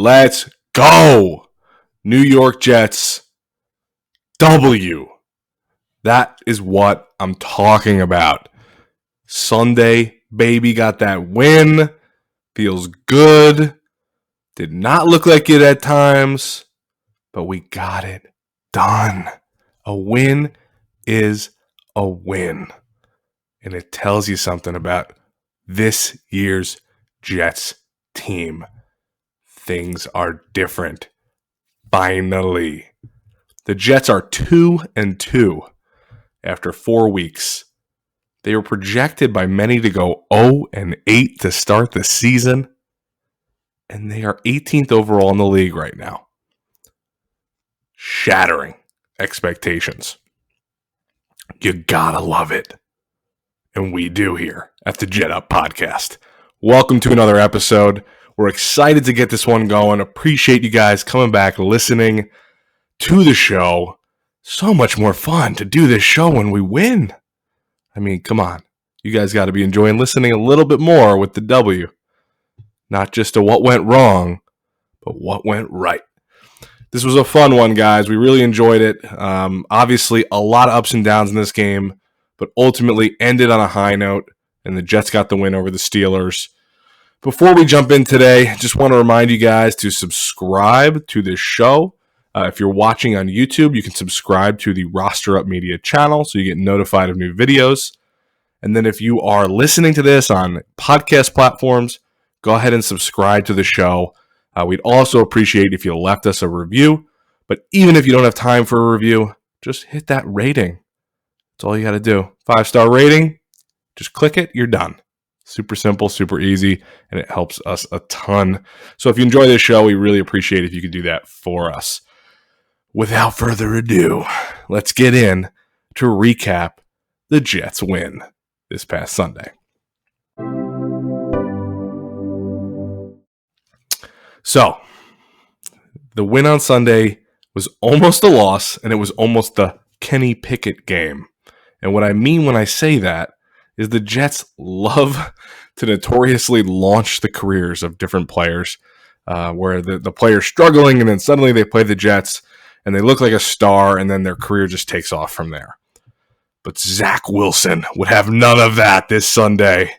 Let's go. New York Jets. W. That is what I'm talking about. Sunday, baby, got that win. Feels good. Did not look like it at times, but we got it done. A win is a win. And it tells you something about this year's Jets team. Things are different. Finally. The Jets are 2-2 after 4 weeks. They were projected by many to go 0-8 to start the season. And they are 18th overall in the league right now. Shattering expectations. You gotta love it. And we do here at the Jet Up Podcast. Welcome to another episode. We're excited to get this one going. Appreciate you guys coming back, listening to the show. So much more fun to do this show when we win. I mean, come on. You guys got to be enjoying listening a little bit more with the W. Not just to what went wrong, but what went right. This was a fun one, guys. We really enjoyed it. Obviously, a lot of ups and downs in this game, but ultimately ended on a high note, and the Jets got the win over the Steelers. Before we jump in today, just want to remind you guys to subscribe to this show. If you're watching on YouTube, you can subscribe to the Roster Up Media channel so you get notified of new videos. And then if you are listening to this on podcast platforms, go ahead and subscribe to the show. We'd also appreciate if you left us a review. But even if you don't have time for a review, just hit that rating. That's all you got to do. 5-star rating, just click it, you're done. Super simple, super easy, and it helps us a ton. So if you enjoy this show, we really appreciate it if you could do that for us. Without further ado, let's get in to recap the Jets' win this past Sunday. So, the win on Sunday was almost a loss, and it was almost the Kenny Pickett game. And what I mean when I say that is the Jets love to notoriously launch the careers of different players, where the player's struggling, and then suddenly they play the Jets, and they look like a star, and then their career just takes off from there. But Zach Wilson would have none of that this Sunday.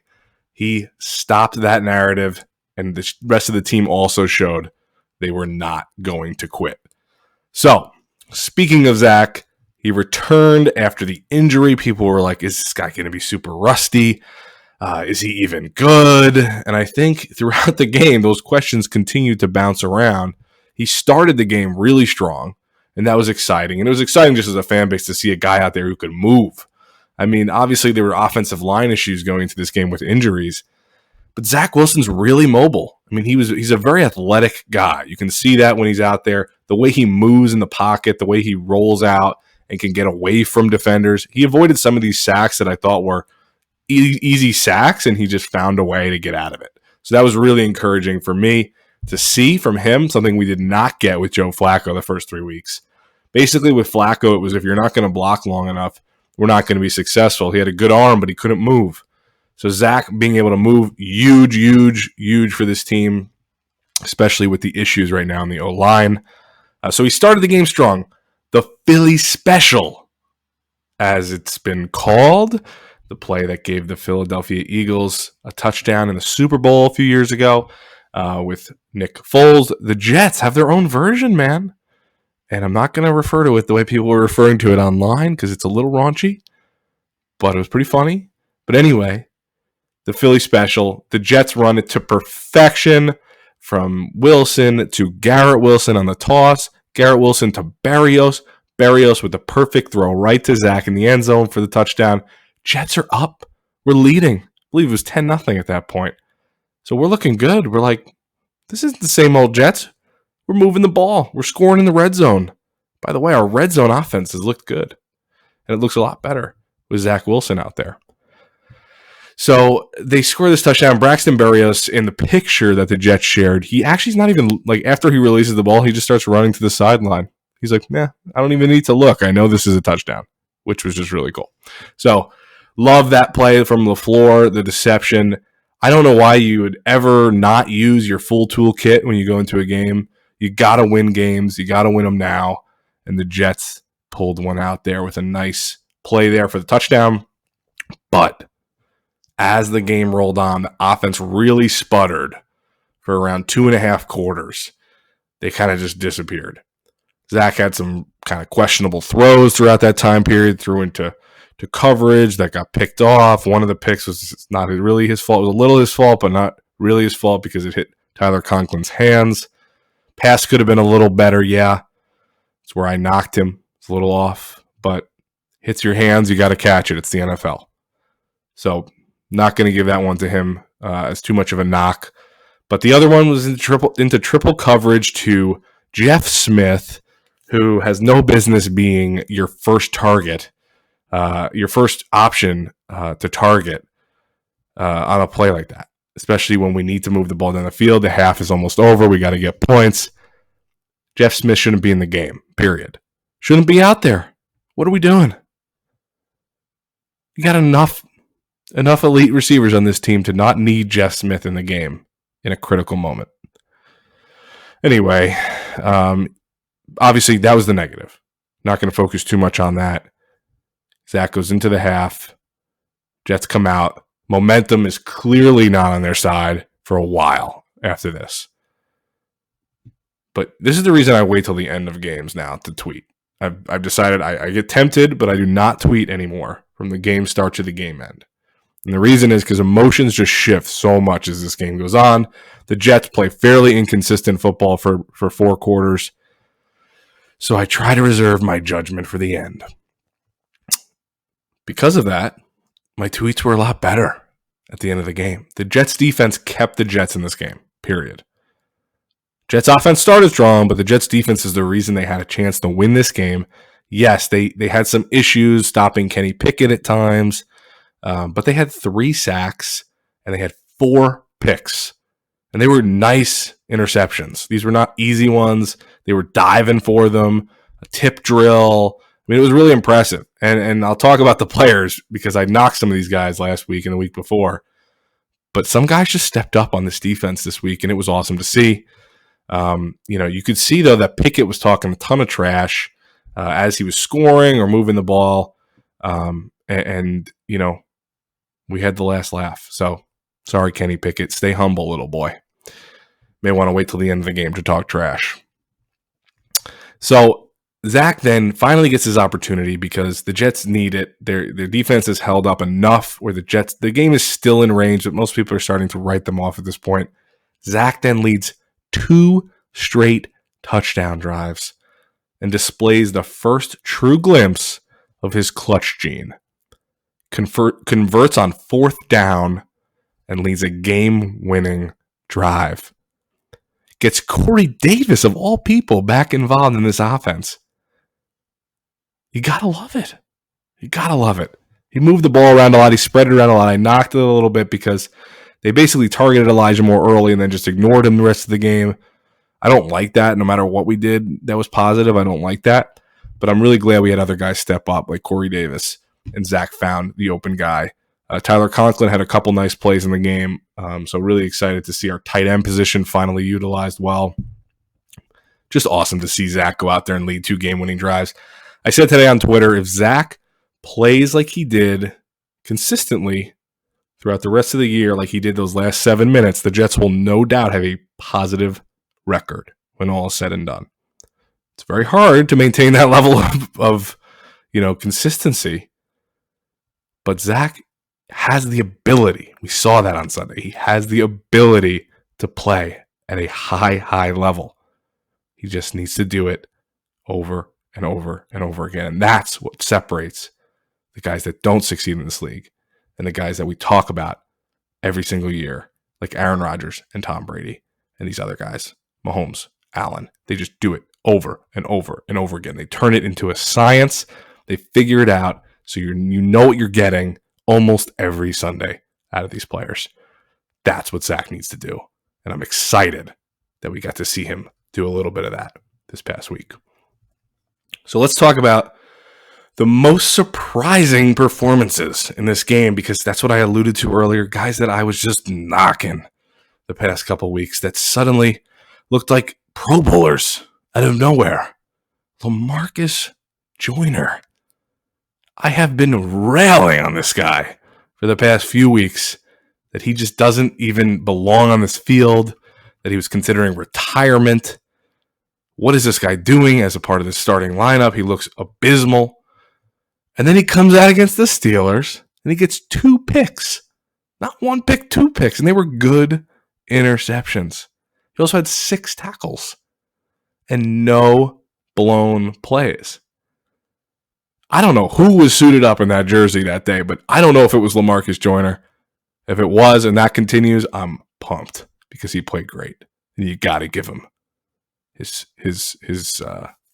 He stopped that narrative, and the rest of the team also showed they were not going to quit. So, speaking of Zach, he returned after the injury. People were like, is this guy going to be super rusty? Is he even good? And I think throughout the game, those questions continued to bounce around. He started the game really strong, and that was exciting. And it was exciting just as a fan base to see a guy out there who could move. I mean, obviously there were offensive line issues going into this game with injuries, but Zach Wilson's really mobile. I mean, he's a very athletic guy. You can see that when he's out there, the way he moves in the pocket, the way he rolls out and can get away from defenders. He avoided some of these sacks that I thought were easy sacks, and he just found a way to get out of it. So that was really encouraging for me to see from him, something we did not get with Joe Flacco the first 3 weeks. Basically, with Flacco, it was if you're not going to block long enough, we're not going to be successful. He had a good arm, but he couldn't move. So Zach being able to move, huge for this team, especially with the issues right now in the O-line. So he started the game strong. The Philly Special, as it's been called, the play that gave the Philadelphia Eagles a touchdown in the Super Bowl a few years ago with Nick Foles. The Jets have their own version, man. And I'm not going to refer to it the way people were referring to it online because it's a little raunchy, but it was pretty funny. But anyway, the Philly Special, the Jets run it to perfection from Wilson to Garrett Wilson on the toss, Garrett Wilson to Berrios, Berrios with the perfect throw right to Zach in the end zone for the touchdown. Jets are up. We're leading. I believe it was 10-0 at that point. So we're looking good. We're like, this isn't the same old Jets. We're moving the ball. We're scoring in the red zone. By the way, our red zone offense has looked good. And it looks a lot better with Zach Wilson out there. So they score this touchdown. Braxton Berrios, in the picture that the Jets shared, he actually is not even, like, after he releases the ball, he just starts running to the sideline. He's like, nah, I don't even need to look. I know this is a touchdown, which was just really cool. So love that play from LaFleur, the deception. I don't know why you would ever not use your full toolkit when you go into a game. You got to win games. You got to win them now. And the Jets pulled one out there with a nice play there for the touchdown. But as the game rolled on, the offense really sputtered for around 2.5 quarters. They kind of just disappeared. Zach had some kind of questionable throws throughout that time period, threw into coverage that got picked off. One of the picks was not really his fault. It was a little his fault, but not really his fault because it hit Tyler Conklin's hands. Pass could have been a little better, yeah. It's where I knocked him. It's a little off, but hits your hands, you got to catch it. It's the NFL. So not going to give that one to him as too much of a knock. But the other one was into triple coverage to Jeff Smith, who has no business being your first target, your first option to target on a play like that, especially when we need to move the ball down the field. The half is almost over. We got to get points. Jeff Smith shouldn't be in the game, period. Shouldn't be out there. What are we doing? You got enough elite receivers on this team to not need Jeff Smith in the game in a critical moment. Anyway, obviously that was the negative. Not going to focus too much on that. Zach goes into the half. Jets come out. Momentum is clearly not on their side for a while after this. But this is the reason I wait till the end of games now to tweet. I've decided I get tempted, but I do not tweet anymore from the game start to the game end. And the reason is because emotions just shift so much as this game goes on. The Jets play fairly inconsistent football for 4 quarters. So I try to reserve my judgment for the end. Because of that, my tweets were a lot better at the end of the game. The Jets defense kept the Jets in this game, period. Jets offense started strong, but the Jets defense is the reason they had a chance to win this game. Yes, they had some issues stopping Kenny Pickett at times, but they had 3 sacks and they had 4 picks. And they were nice interceptions. These were not easy ones. They were diving for them, a tip drill. I mean, it was really impressive. And I'll talk about the players because I knocked some of these guys last week and the week before. But some guys just stepped up on this defense this week, and it was awesome to see. You could see, though, that Pickett was talking a ton of trash as he was scoring or moving the ball. And we had the last laugh. So, sorry, Kenny Pickett. Stay humble, little boy. May want to wait till the end of the game to talk trash. So, Zach then finally gets his opportunity because the Jets need it. Their defense is held up enough where the game is still in range, but most people are starting to write them off at this point. Zach then leads 2 straight touchdown drives and displays the first true glimpse of his clutch gene. Converts on 4th down and leads a game-winning drive. Gets Corey Davis, of all people, back involved in this offense. You gotta love it. You gotta love it. He moved the ball around a lot. He spread it around a lot. I knocked it a little bit because they basically targeted Elijah more early and then just ignored him the rest of the game. I don't like that. No matter what we did that was positive, I don't like that. But I'm really glad we had other guys step up like Corey Davis and Zach found the open guy. Tyler Conklin had a couple nice plays in the game. So really excited to see our tight end position finally utilized well. Just awesome to see Zach go out there and lead 2 game-winning drives. I said today on Twitter, if Zach plays like he did consistently throughout the rest of the year, like he did those last 7 minutes, the Jets will no doubt have a positive record when all is said and done. It's very hard to maintain that level of consistency. But Zach has the ability. We saw that on Sunday. He has the ability to play at a high level. He just needs to do it over and over and over again. And that's what separates the guys that don't succeed in this league and the guys that we talk about every single year, like Aaron Rodgers and Tom Brady and these other guys, Mahomes, Allen. They just do it over and over and over again. They turn it into a science. They figure it out so you know what you're getting almost every Sunday out of these players. That's what Zach needs to do. And I'm excited that we got to see him do a little bit of that this past week. So let's talk about The most surprising performances in this game, because that's what I alluded to earlier, guys that I was just knocking the past couple weeks that suddenly looked like Pro Bowlers out of nowhere. Lamarcus Joyner. I have been railing on this guy for the past few weeks that he just doesn't even belong on this field, that he was considering retirement. What is this guy doing as a part of the starting lineup? He looks abysmal. And then he comes out against the Steelers and he gets 2 picks. Not 1 pick, 2 picks. And they were good interceptions. He also had 6 tackles and no blown plays. I don't know who was suited up in that jersey that day, but I don't know if it was Lamarcus Joyner. If it was and that continues, I'm pumped because he played great. And you got to give him his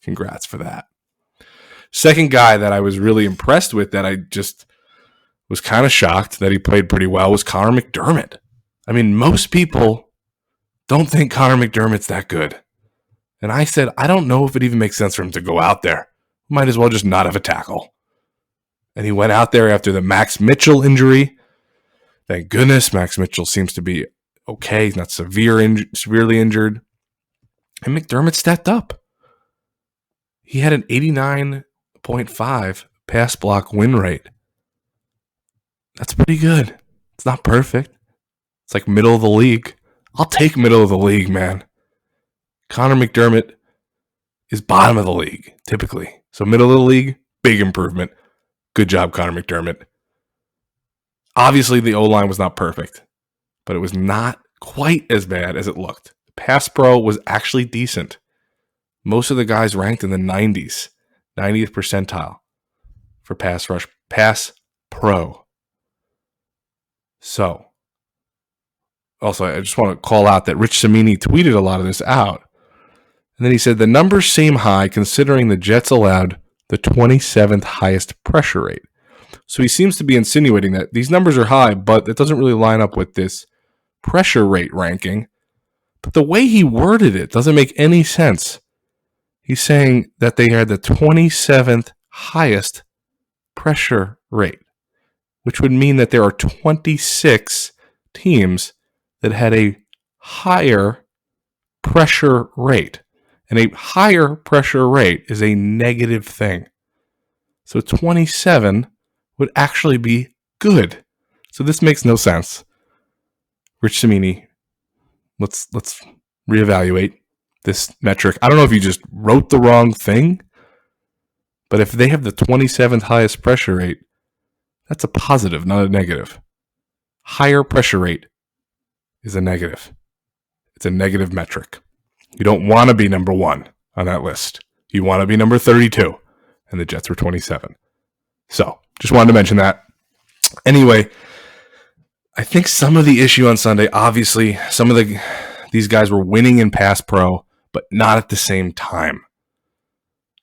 congrats for that. Second guy that I was really impressed with, that I just was kind of shocked that he played pretty well, was Conor McDermott. I mean, most people don't think Conor McDermott's that good. And I said, I don't know if it even makes sense for him to go out there. Might as well just not have a tackle. And he went out there after the Max Mitchell injury. Thank goodness Max Mitchell seems to be okay. He's not severely injured. And McDermott stepped up. He had an 89.5 pass block win rate. That's pretty good. It's not perfect. It's like middle of the league. I'll take middle of the league, man. Conor McDermott is bottom of the league, typically. So middle of the league, big improvement. Good job, Conor McDermott. Obviously, the O-line was not perfect, but it was not quite as bad as it looked. Pass pro was actually decent. Most of the guys ranked in the 90th percentile for pass rush, pass pro. So, also, I just want to call out that Rich Cimini tweeted a lot of this out. And then he said, the numbers seem high considering the Jets allowed the 27th highest pressure rate. So he seems to be insinuating that these numbers are high, but it doesn't really line up with this pressure rate ranking. But the way he worded it doesn't make any sense. He's saying that they had the 27th highest pressure rate, which would mean that there are 26 teams that had a higher pressure rate. And a higher pressure rate is a negative thing. So 27 would actually be good. So this makes no sense. Rich Cimini, let's reevaluate this metric. I don't know if you just wrote the wrong thing, but if they have the 27th highest pressure rate, that's a positive, not a negative. Higher pressure rate is a negative. It's a negative metric. You don't want to be number 1 on that list. You want to be number 32, and the Jets were 27. So, just wanted to mention that. Anyway, I think some of the issue on Sunday, obviously, these guys were winning in pass pro, but not at the same time.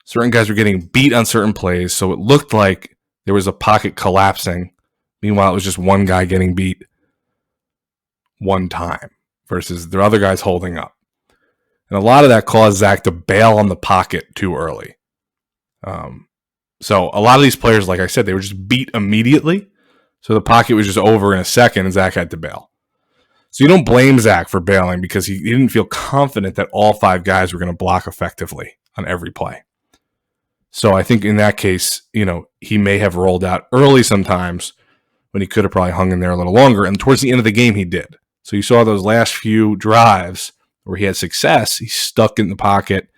Certain guys were getting beat on certain plays, so it looked like there was a pocket collapsing. Meanwhile, it was just one guy getting beat one time versus the other guys holding up. And a lot of that caused Zach to bail on the pocket too early. So a lot of these players, like I said, they were just beat immediately. So the pocket was just over in a second and Zach had to bail. So you don't blame Zach for bailing because he didn't feel confident that all 5 guys were going to block effectively on every play. So I think in that case, he may have rolled out early sometimes when he could have probably hung in there a little longer. And towards the end of the game, he did. So you saw those last few drives where he had success. He stuck in the pocket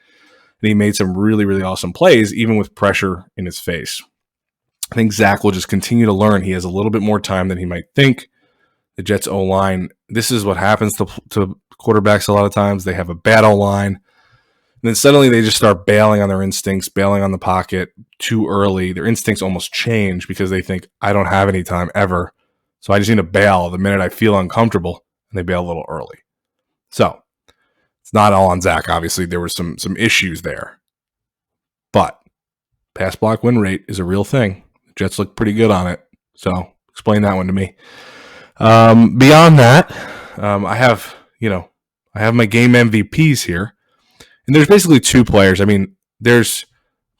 and he made some really, really awesome plays, even with pressure in his face. I think Zach will just continue to learn. He has a little bit more time than he might think. The Jets O-line, this is what happens to quarterbacks a lot of times. They have a bad O-line. And then suddenly they just start bailing on their instincts, bailing on the pocket too early. Their instincts almost change because they think, I don't have any time ever. So I just need to bail the minute I feel uncomfortable, and they bail a little early. So it's not all on Zach. Obviously, there were some issues there. But pass block win rate is a real thing. The Jets look pretty good on it. So explain that one to me. Beyond that, I have my game MVPs here. And there's basically 2 players. I mean, there's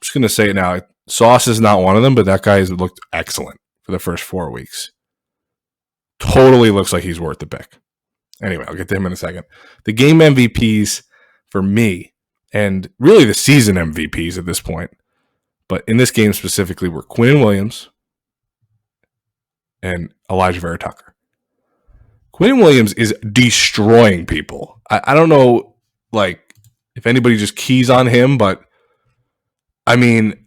just going to say it now. Sauce is not one of them, but that guy has looked excellent for the first 4 weeks. Totally looks like he's worth the pick. Anyway, I'll get to him in a second. The game MVPs for me, and really the season MVPs at this point, but in this game specifically, were Quinnen Williams and Elijah Vera Tucker. Quinnen Williams is destroying people. I don't know, like, if anybody just keys on him, but I mean,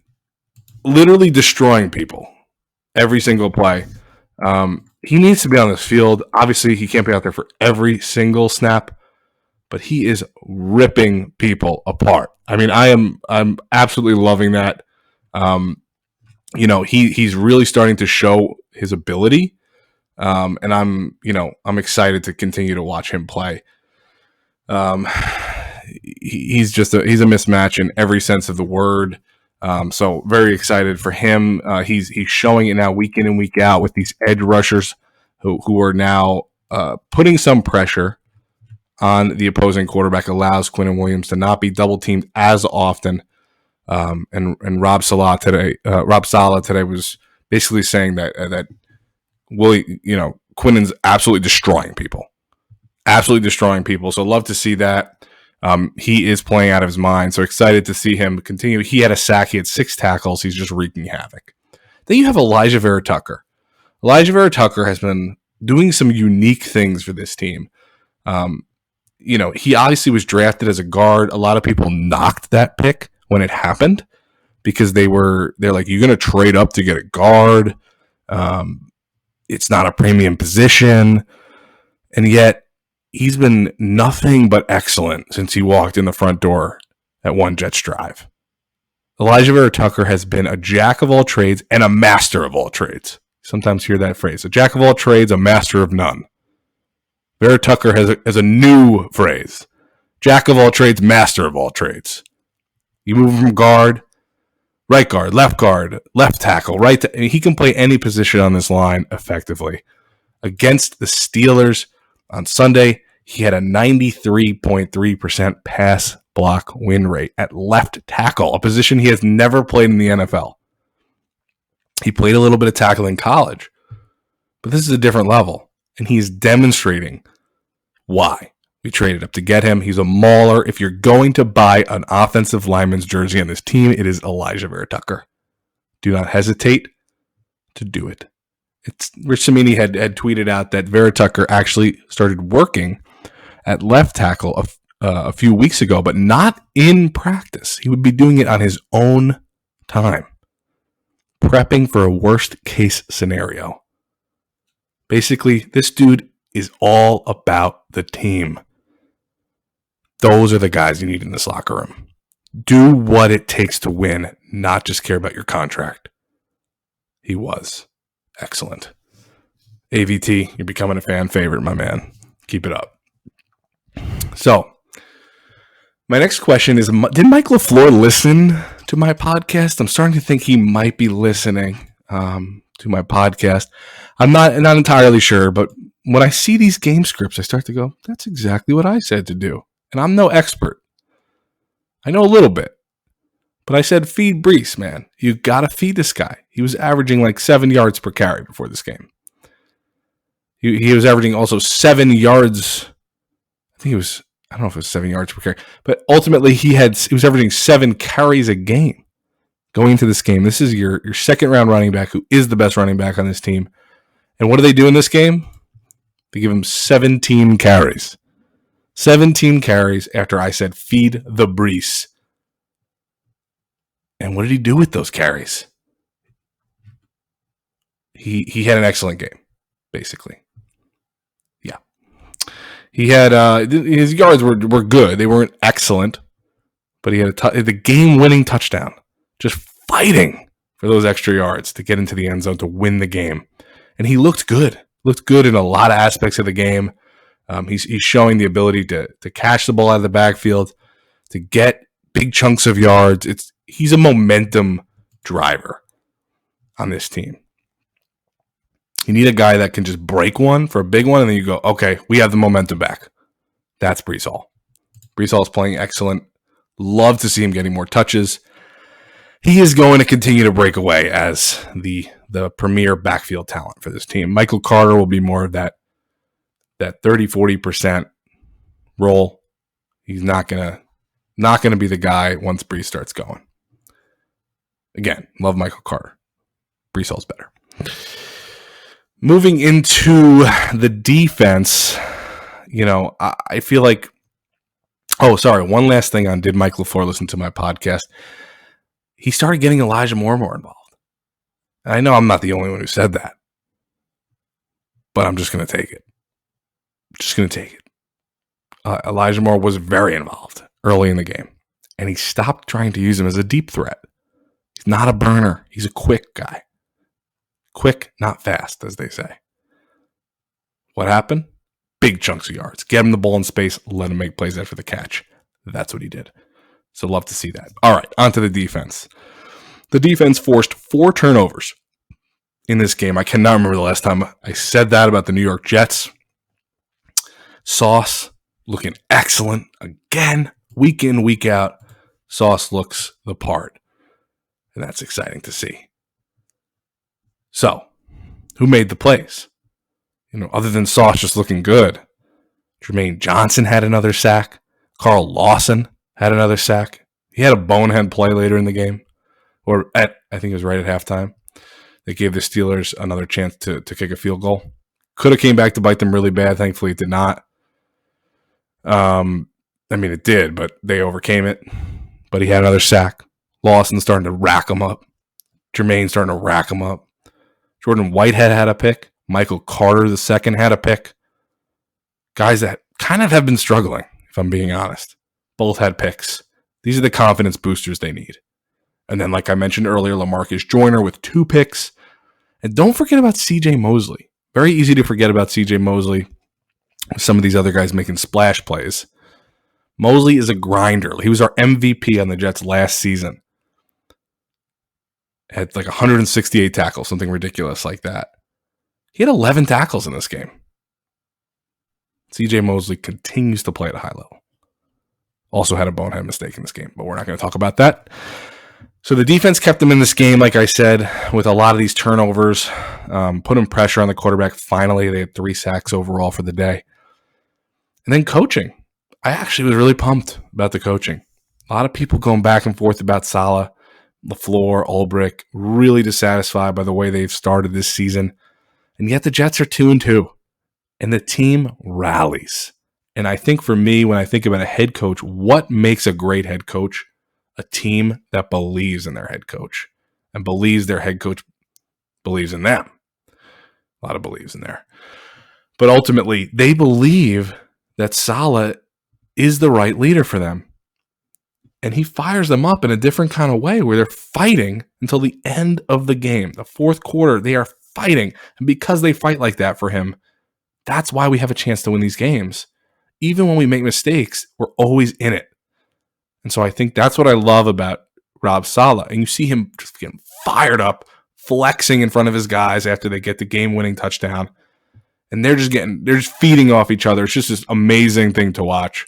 literally destroying people every single play. He needs to be on this field. Obviously, he can't be out there for every single snap, but he is ripping people apart. I mean, I'm absolutely loving that. He's really starting to show his ability. And I'm excited to continue to watch him play. He's a mismatch in every sense of the word. So very excited for him. He's showing it now week in and week out with these edge rushers who are now putting some pressure on the opposing quarterback, allows Quinnen Williams to not be double teamed as often. And Rob Saleh today was basically saying that Quinnen's absolutely destroying people. So love to see that. He is playing out of his mind. So excited to see him continue. He had a sack. He had 6 tackles. He's just wreaking havoc. Then you have Elijah Vera Tucker. Elijah Vera Tucker has been doing some unique things for this team. He obviously was drafted as a guard. A lot of people knocked that pick when it happened because they're like, you're going to trade up to get a guard. It's not a premium position. And yet he's been nothing but excellent since he walked in the front door at One Jets Drive. Elijah Vera Tucker has been a jack of all trades and a master of all trades. Sometimes hear that phrase. A jack of all trades, a master of none. Vera Tucker has a new phrase. Jack of all trades, master of all trades. You move from guard, right guard, left tackle, he can play any position on this line effectively. Against the Steelers on Sunday, he had a 93.3% pass block win rate at left tackle, a position he has never played in the NFL. He played a little bit of tackle in college, but this is a different level, and he's demonstrating why we traded up to get him. He's a mauler. If you're going to buy an offensive lineman's jersey on this team, it is Elijah Vera Tucker. Do not hesitate to do it. Rich Cimini had tweeted out that Vera Tucker actually started working at left tackle a few weeks ago, but not in practice. He would be doing it on his own time, prepping for a worst-case scenario. Basically, this dude is all about the team. Those are the guys you need in this locker room. Do what it takes to win, not just care about your contract. He was excellent. AVT, you're becoming a fan favorite, my man. Keep it up. So, my next question is, did Mike LaFleur listen to my podcast? I'm starting to think he might be listening to my podcast. I'm not entirely sure, but when I see these game scripts, I start to go, that's exactly what I said to do. And I'm no expert. I know a little bit. But I said, feed Brees, man. You got to feed this guy. He was averaging like 7 yards per carry before this game. He was averaging also 7 yards. I don't know if it was 7 yards per carry. But ultimately, he was averaging 7 carries a game going into this game. This is your second-round running back who is the best running back on this team. And what do they do in this game? They give him 17 carries. 17 carries after I said, feed the Brees. And what did he do with those carries? He had an excellent game, basically. Yeah. He had his yards were good. They weren't excellent, but he had the game-winning touchdown. Just fighting for those extra yards to get into the end zone to win the game. And he looked good. Looked good in a lot of aspects of the game. He's showing the ability to catch the ball out of the backfield, to get big chunks of yards. He's a momentum driver on this team. You need a guy that can just break one for a big one, and then you go, okay, we have the momentum back. That's Brees Hall. Brees Hall is playing excellent. Love to see him getting more touches. he is going to continue to break away as the premier backfield talent for this team. Michael Carter will be more of that 30-40% role. He's not gonna be the guy once Brees starts going. Again, love Michael Carter. Brees Hall's better. Moving into the defense, I feel like. Oh, sorry. One last thing on did Mike LaFleur listen to my podcast? He started getting Elijah Moore more involved. And I know I'm not the only one who said that, but I'm just going to take it. Elijah Moore was very involved early in the game, and he stopped trying to use him as a deep threat. He's not a burner. He's a quick guy. Quick, not fast, as they say. What happened? Big chunks of yards. Get him the ball in space, let him make plays after the catch. That's what he did. So love to see that. All right, on to the defense. The defense forced 4 turnovers in this game. I cannot remember the last time I said that about the New York Jets. Sauce looking excellent again, week in, week out. Sauce looks the part, and that's exciting to see. So, who made the plays? Other than Sauce just looking good, Jermaine Johnson had another sack. Carl Lawson had another sack. He had a bonehead play later in the game, I think it was right at halftime. They gave the Steelers another chance to kick a field goal. Could have came back to bite them really bad. Thankfully, it did not. It did, but they overcame it. But he had another sack. Lawson starting to rack him up. Jermaine starting to rack him up. Jordan Whitehead had a pick. Michael Carter II had a pick. Guys that kind of have been struggling, if I'm being honest. Both had picks. These are the confidence boosters they need. And then, like I mentioned earlier, Lamarcus Joyner with 2 picks. And don't forget about C.J. Mosley. Very easy to forget about C.J. Mosley. Some of these other guys making splash plays. Mosley is a grinder. He was our MVP on the Jets last season. Had like 168 tackles, something ridiculous like that. He had 11 tackles in this game. C.J. Mosley continues to play at a high level. Also had a bonehead mistake in this game, but we're not going to talk about that. So the defense kept them in this game, like I said, with a lot of these turnovers, putting pressure on the quarterback. Finally, they had 3 sacks overall for the day. And then coaching. I actually was really pumped about the coaching. A lot of people going back and forth about Saleh, LaFleur, Ulbrich, really dissatisfied by the way they've started this season. And yet the Jets are 2-2, and the team rallies. And I think for me, when I think about a head coach, what makes a great head coach? A team that believes in their head coach and believes their head coach believes in them. A lot of believes in there. But ultimately, they believe that Saleh is the right leader for them. And he fires them up in a different kind of way where they're fighting until the end of the game. The fourth quarter, they are fighting. And because they fight like that for him, that's why we have a chance to win these games. Even when we make mistakes, we're always in it. And so I think that's what I love about Rob Saleh. And you see him just getting fired up, flexing in front of his guys after they get the game-winning touchdown. And they're just feeding off each other. It's just this amazing thing to watch.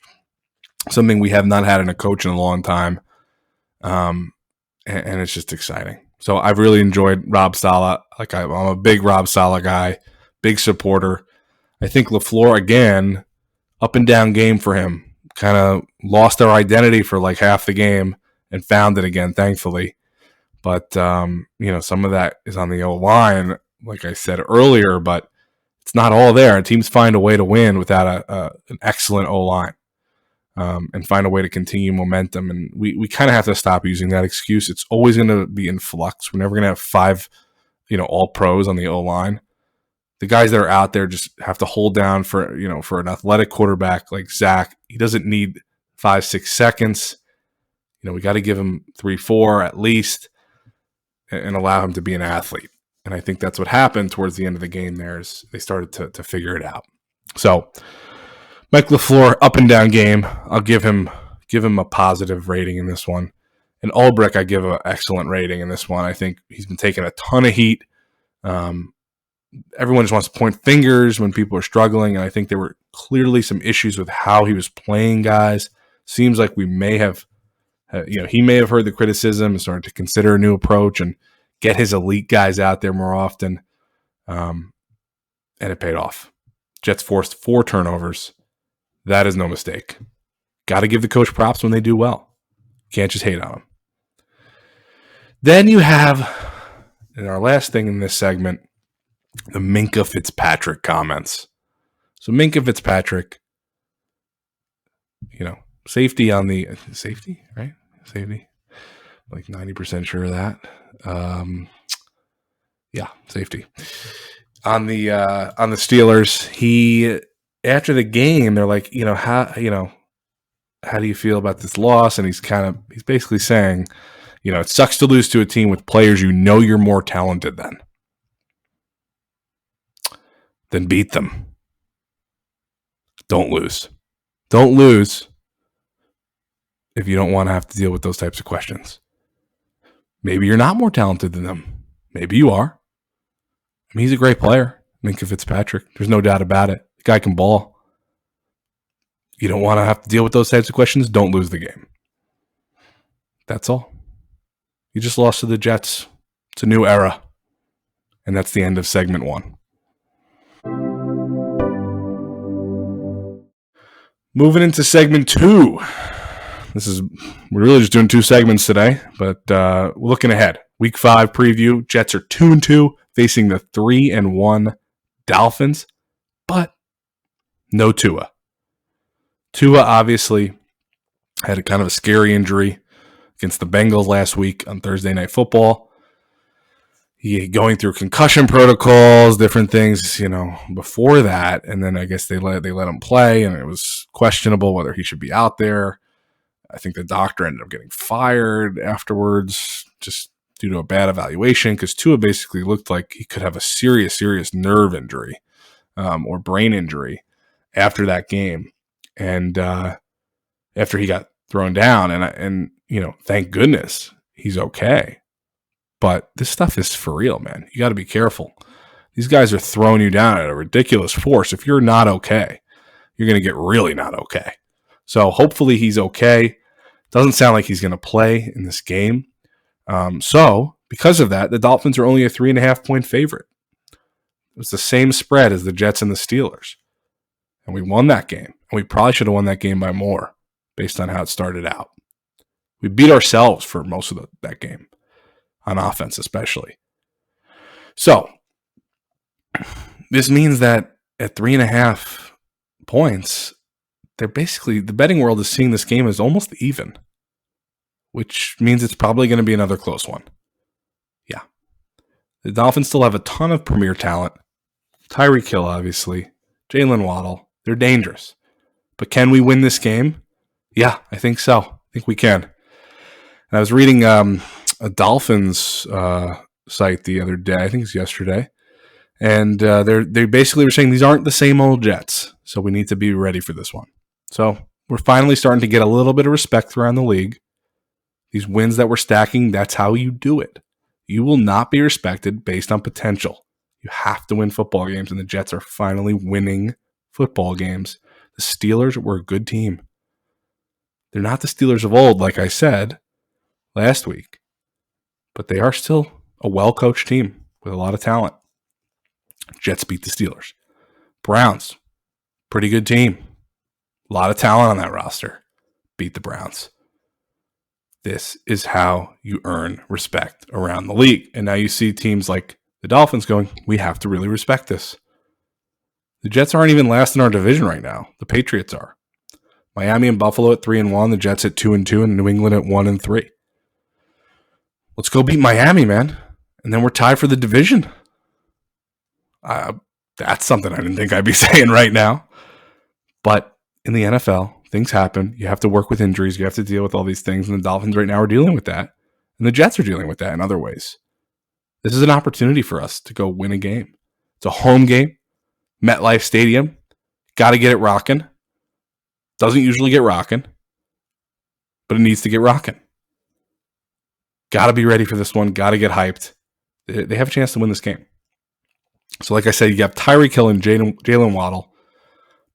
Something we have not had in a coach in a long time. And it's just exciting. So I've really enjoyed Rob Saleh. I'm a big Rob Saleh guy, big supporter. I think LaFleur, again, up and down game for him. Kind of lost their identity for like half the game and found it again, thankfully. But, some of that is on the O-line, like I said earlier, but it's not all there. And teams find a way to win without an excellent O-line and find a way to continue momentum. And we kind of have to stop using that excuse. It's always going to be in flux. We're never going to have 5, all pros on the O-line. The guys that are out there just have to hold down for an athletic quarterback like Zach. He doesn't need 5-6 seconds. We got to give him 3-4 at least and allow him to be an athlete. And I think that's what happened towards the end of the game there is they started to figure it out. So Mike LaFleur, up and down game. I'll give him a positive rating in this one. And Ulbrich, I give an excellent rating in this one. I think he's been taking a ton of heat. Everyone just wants to point fingers when people are struggling, and I think there were clearly some issues with how he was playing guys. Seems like we may have He may have heard the criticism and started to consider a new approach and get his elite guys out there more often. And it paid off. Jets forced 4 turnovers. That is no mistake. Got to give the coach props when they do well. Can't just hate on them. Then you have, in our last thing in this segment, the Minkah Fitzpatrick comments. So Minkah Fitzpatrick, safety, right? Safety. Like 90% sure of that. Safety. On the Steelers, he, after the game, they're like, how do you feel about this loss? And he's basically saying, it sucks to lose to a team with players you're more talented than. Then beat them. Don't lose. Don't lose if you don't want to have to deal with those types of questions. Maybe you're not more talented than them. Maybe you are. I mean, he's a great player, Minkah Fitzpatrick. There's no doubt about it. The guy can ball. You don't want to have to deal with those types of questions. Don't lose the game. That's all. You just lost to the Jets. It's a new era. And that's the end of segment 1. Moving into segment 2. We're really just doing 2 segments today, but looking ahead. Week 5 preview. Jets are 2-2, facing the 3-1 Dolphins, but no Tua. Tua obviously had a kind of a scary injury against the Bengals last week on Thursday Night Football. He going through concussion protocols, different things, before that, and then I guess they let him play, and it was questionable whether he should be out there. I think the doctor ended up getting fired afterwards, just due to a bad evaluation, because Tua basically looked like he could have a serious nerve injury or brain injury after that game, and after he got thrown down, and thank goodness he's okay. But this stuff is for real, man. You got to be careful. These guys are throwing you down at a ridiculous force. If you're not okay, you're going to get really not okay. So hopefully he's okay. Doesn't sound like he's going to play in this game. So because of that, the Dolphins are only a 3.5-point favorite. It was the same spread as the Jets and the Steelers. And we won that game. And we probably should have won that game by more based on how it started out. We beat ourselves for most of that game, on offense especially. So this means that at 3.5 points, they're basically, the betting world is seeing this game as almost even, which means it's probably going to be another close one. Yeah. The Dolphins still have a ton of premier talent. Tyreek Hill, obviously. Jalen Waddle. They're dangerous. But can we win this game? Yeah, I think so. I think we can. And I was reading a Dolphins site the other day. I think it's yesterday. And they basically were saying these aren't the same old Jets. So we need to be ready for this one. So we're finally starting to get a little bit of respect around the league. These wins that we're stacking, that's how you do it. You will not be respected based on potential. You have to win football games, and the Jets are finally winning football games. The Steelers were a good team. They're not the Steelers of old, like I said last week, but they are still a well-coached team with a lot of talent. Jets beat the Steelers. Browns, pretty good team. A lot of talent on that roster. Beat the Browns. This is how you earn respect around the league. And now you see teams like the Dolphins going, we have to really respect this. The Jets aren't even last in our division right now. The Patriots are. Miami and Buffalo at 3-1. The Jets at 2-2, and New England at 1-3. Let's go beat Miami, man. And then we're tied for the division. That's something I didn't think I'd be saying right now. But in the NFL, things happen. You have to work with injuries. You have to deal with all these things. And the Dolphins right now are dealing with that. And the Jets are dealing with that in other ways. This is an opportunity for us to go win a game. It's a home game. MetLife Stadium. Got to get it rocking. Doesn't usually get rocking. But it needs to get rocking. Got to be ready for this one. Got to get hyped. They have a chance to win this game. So like I said, you have Tyreek Hill and Jalen Waddle.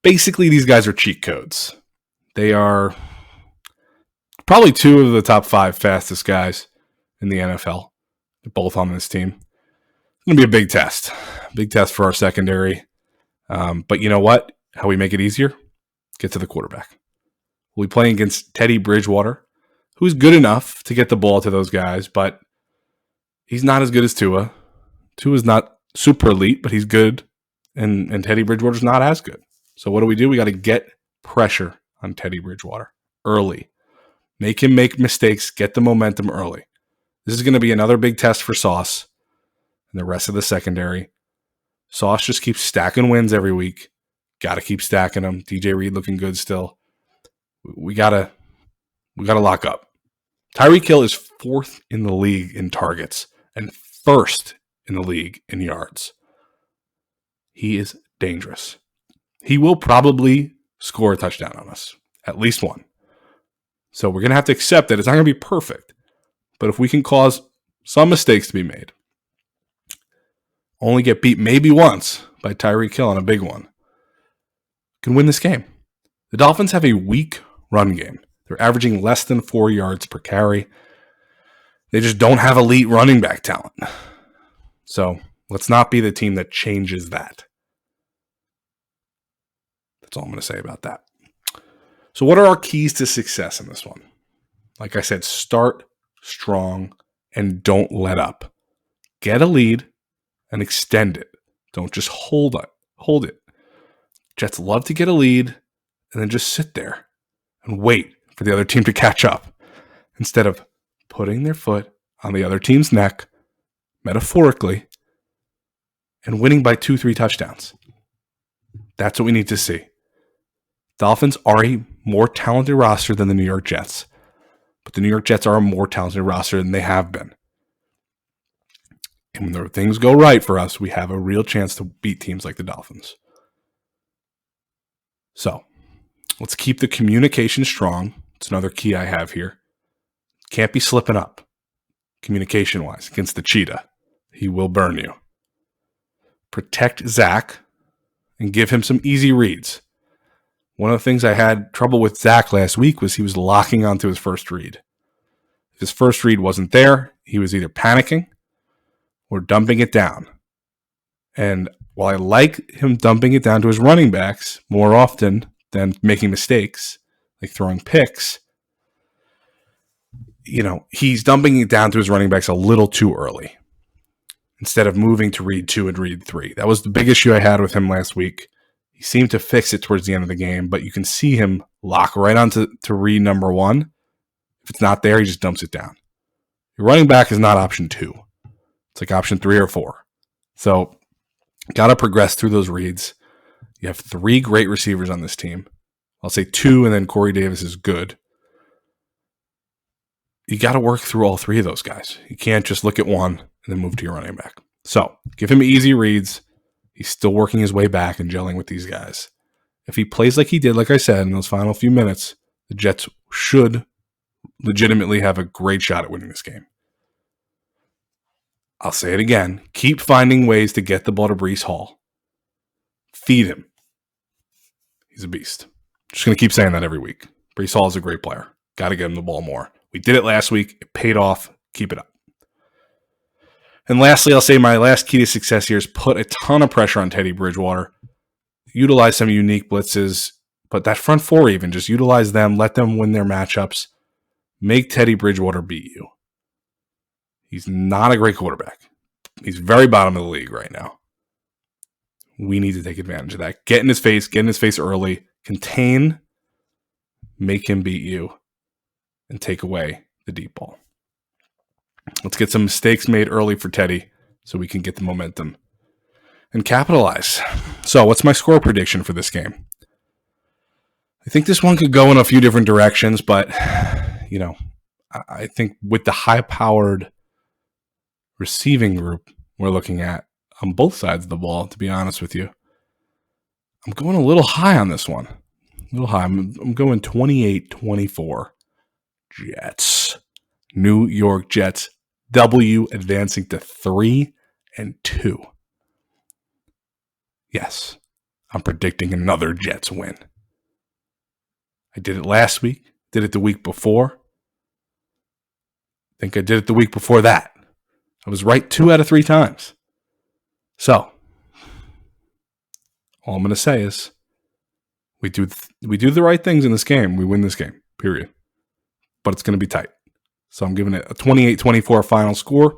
Basically, these guys are cheat codes. They are probably two of the top 5 fastest guys in the NFL. They're both on this team. It's going to be a big test. Big test for our secondary. But you know what? How we make it easier? Get to the quarterback. We'll be playing against Teddy Bridgewater, who's good enough to get the ball to those guys, but he's not as good as Tua. Tua's not super elite, but he's good, and Teddy Bridgewater's not as good. So what do? We got to get pressure on Teddy Bridgewater early. Make him make mistakes, get the momentum early. This is going to be another big test for Sauce and the rest of the secondary. Sauce just keeps stacking wins every week. Got to keep stacking them. DJ Reed looking good still. We gotta lock up. Tyreek Hill is 4th in the league in targets and 1st in the league in yards. He is dangerous. He will probably score a touchdown on us, at least one. So we're going to have to accept that it's not going to be perfect. But if we can cause some mistakes to be made, only get beat maybe once by Tyreek Hill on a big one, can win this game. The Dolphins have a weak run game. They're averaging less than 4 yards per carry. They just don't have elite running back talent. So let's not be the team that changes that. That's all I'm going to say about that. So what are our keys to success in this one? Like I said, start strong and don't let up. Get a lead and extend it. Don't just hold it. Jets love to get a lead and then just sit there and wait for the other team to catch up instead of putting their foot on the other team's neck, metaphorically, and winning by 2-3 touchdowns. That's what we need to see. Dolphins are a more talented roster than the New York Jets, but the New York Jets are a more talented roster than they have been. And when things go right for us, we have a real chance to beat teams like the Dolphins. So, let's keep the communication strong. It's another key I have here. Can't be slipping up, communication-wise, against the cheetah. He will burn you. Protect Zach and give him some easy reads. One of the things I had trouble with Zach last week was he was locking onto his first read. If his first read wasn't there, he was either panicking or dumping it down. And while I like him dumping it down to his running backs more often than making mistakes, like throwing picks, he's dumping it down to his running backs a little too early instead of moving to read 2 and read 3. That was the big issue I had with him last week. He seemed to fix it towards the end of the game, but you can see him lock right onto read number 1. If it's not there, he just dumps it down. Your running back is not option 2. It's like option 3 or 4. So, got to progress through those reads. You have 3 great receivers on this team. I'll say 2, and then Corey Davis is good. You got to work through all 3 of those guys. You can't just look at one and then move to your running back. So, give him easy reads. He's still working his way back and gelling with these guys. If he plays like he did, like I said, in those final few minutes, the Jets should legitimately have a great shot at winning this game. I'll say it again. Keep finding ways to get the ball to Breece Hall. Feed him. He's a beast. Just going to keep saying that every week. Breece Hall is a great player. Got to get him the ball more. We did it last week. It paid off. Keep it up. And lastly, I'll say my last key to success here is put a ton of pressure on Teddy Bridgewater. Utilize some unique blitzes, but that front 4 even, just utilize them. Let them win their matchups. Make Teddy Bridgewater beat you. He's not a great quarterback. He's very bottom of the league right now. We need to take advantage of that. Get in his face early, contain, make him beat you, and take away the deep ball. Let's get some mistakes made early for Teddy so we can get the momentum and capitalize. So what's my score prediction for this game? I think this one could go in a few different directions, but, I think with the high-powered receiving group we're looking at on both sides of the ball, to be honest with you, I'm going a little high on this one. A little high. I'm going 28-24 Jets. New York Jets. W advancing to 3-2. Yes, I'm predicting another Jets win. I did it last week. Did it the week before. think I did it the week before that. I was right 2 out of 3 times. So, all I'm going to say is we do the right things in this game. We win this game, period. But it's going to be tight. So I'm giving it a 28-24 final score.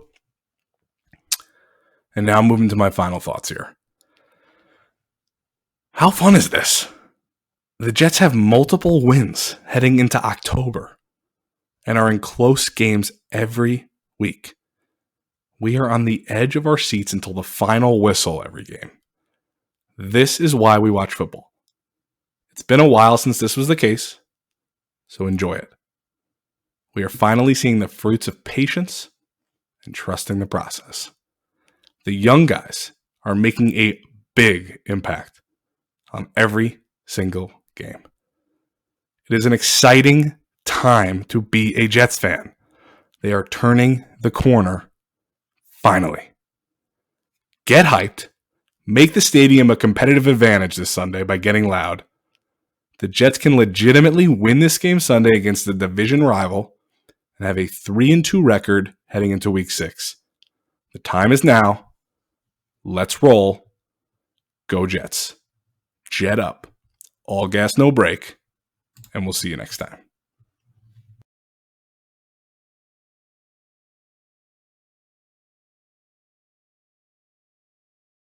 And now I'm moving to my final thoughts here. How fun is this? The Jets have multiple wins heading into October and are in close games every week. We are on the edge of our seats until the final whistle every game. This is why we watch football. It's been a while since this was the case, so enjoy it. We are finally seeing the fruits of patience and trusting the process. The young guys are making a big impact on every single game. It is an exciting time to be a Jets fan. They are turning the corner, finally. Get hyped. Make the stadium a competitive advantage this Sunday by getting loud. The Jets can legitimately win this game Sunday against the division rival and have a 3-2 record heading into week 6. The time is now. Let's roll. Go Jets. Jet up. All gas, no break. And we'll see you next time.